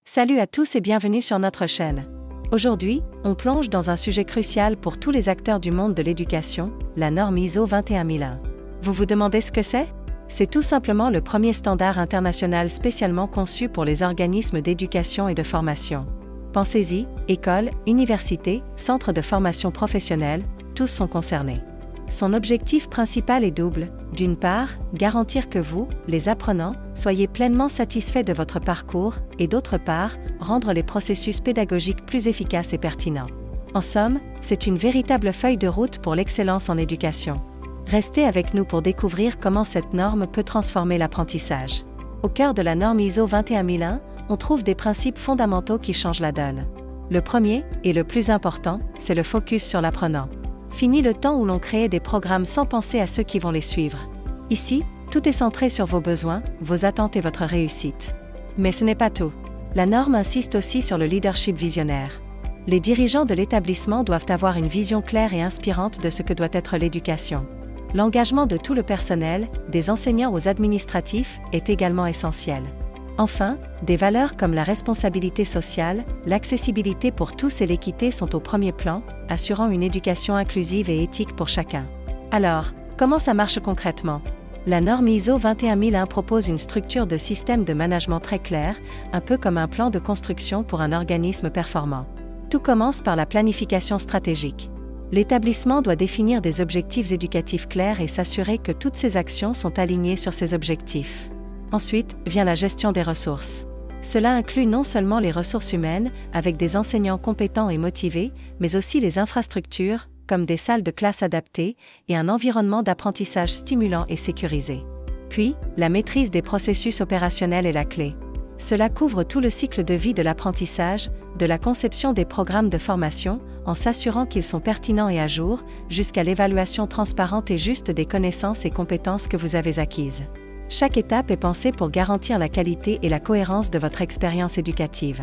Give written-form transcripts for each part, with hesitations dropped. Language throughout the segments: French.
Salut à tous et bienvenue sur notre chaîne. Aujourd'hui, on plonge dans un sujet crucial pour tous les acteurs du monde de l'éducation, la norme ISO 21001. Vous vous demandez ce que c'est ? C'est tout simplement le premier standard international spécialement conçu pour les organismes d'éducation et de formation. Pensez-y, écoles, universités, centres de formation professionnelle, tous sont concernés. Son objectif principal est double. D'une part, garantir que vous, les apprenants, soyez pleinement satisfaits de votre parcours, et d'autre part, rendre les processus pédagogiques plus efficaces et pertinents. En somme, c'est une véritable feuille de route pour l'excellence en éducation. Restez avec nous pour découvrir comment cette norme peut transformer l'apprentissage. Au cœur de la norme ISO 21001, on trouve des principes fondamentaux qui changent la donne. Le premier, et le plus important, c'est le focus sur l'apprenant. Fini le temps où l'on créait des programmes sans penser à ceux qui vont les suivre. Ici, tout est centré sur vos besoins, vos attentes et votre réussite. Mais ce n'est pas tout. La norme insiste aussi sur le leadership visionnaire. Les dirigeants de l'établissement doivent avoir une vision claire et inspirante de ce que doit être l'éducation. L'engagement de tout le personnel, des enseignants aux administratifs, est également essentiel. Enfin, des valeurs comme la responsabilité sociale, l'accessibilité pour tous et l'équité sont au premier plan, assurant une éducation inclusive et éthique pour chacun. Alors, comment ça marche concrètement ? La norme ISO 21001 propose une structure de système de management très claire, un peu comme un plan de construction pour un organisme performant. Tout commence par la planification stratégique. L'établissement doit définir des objectifs éducatifs clairs et s'assurer que toutes ses actions sont alignées sur ces objectifs. Ensuite, vient la gestion des ressources. Cela inclut non seulement les ressources humaines, avec des enseignants compétents et motivés, mais aussi les infrastructures, comme des salles de classe adaptées, et un environnement d'apprentissage stimulant et sécurisé. Puis, la maîtrise des processus opérationnels est la clé. Cela couvre tout le cycle de vie de l'apprentissage, de la conception des programmes de formation, en s'assurant qu'ils sont pertinents et à jour, jusqu'à l'évaluation transparente et juste des connaissances et compétences que vous avez acquises. Chaque étape est pensée pour garantir la qualité et la cohérence de votre expérience éducative.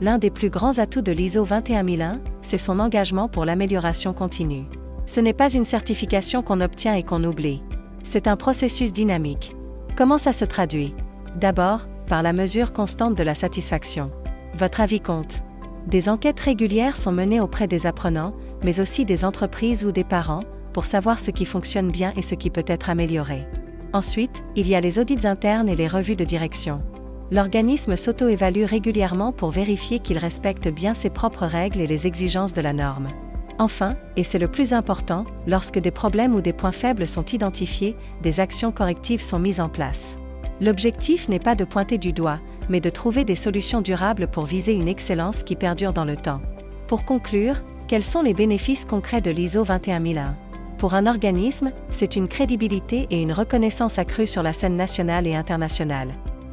L'un des plus grands atouts de l'ISO 21001, c'est son engagement pour l'amélioration continue. Ce n'est pas une certification qu'on obtient et qu'on oublie. C'est un processus dynamique. Comment ça se traduit ? D'abord, par la mesure constante de la satisfaction. Votre avis compte. Des enquêtes régulières sont menées auprès des apprenants, mais aussi des entreprises ou des parents, pour savoir ce qui fonctionne bien et ce qui peut être amélioré. Ensuite, il y a les audits internes et les revues de direction. L'organisme s'auto-évalue régulièrement pour vérifier qu'il respecte bien ses propres règles et les exigences de la norme. Enfin, et c'est le plus important, lorsque des problèmes ou des points faibles sont identifiés, des actions correctives sont mises en place. L'objectif n'est pas de pointer du doigt, mais de trouver des solutions durables pour viser une excellence qui perdure dans le temps. Pour conclure, quels sont les bénéfices concrets de l'ISO 21001 ? Pour un organisme, c'est une crédibilité et une reconnaissance accrue sur la scène nationale et internationale.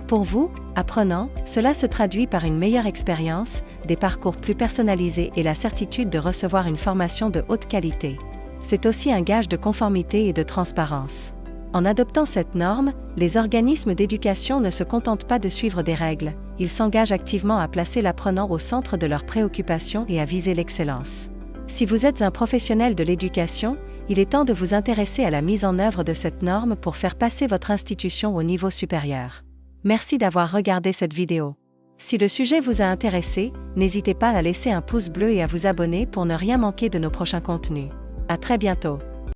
Pour vous, apprenants, cela se traduit par une meilleure expérience, des parcours plus personnalisés et la certitude de recevoir une formation de haute qualité. C'est aussi un gage de conformité et de transparence. En adoptant cette norme, les organismes d'éducation ne se contentent pas de suivre des règles, ils s'engagent activement à placer l'apprenant au centre de leurs préoccupations et à viser l'excellence. Si vous êtes un professionnel de l'éducation, il est temps de vous intéresser à la mise en œuvre de cette norme pour faire passer votre institution au niveau supérieur. Merci d'avoir regardé cette vidéo. Si le sujet vous a intéressé, n'hésitez pas à laisser un pouce bleu et à vous abonner pour ne rien manquer de nos prochains contenus. À très bientôt.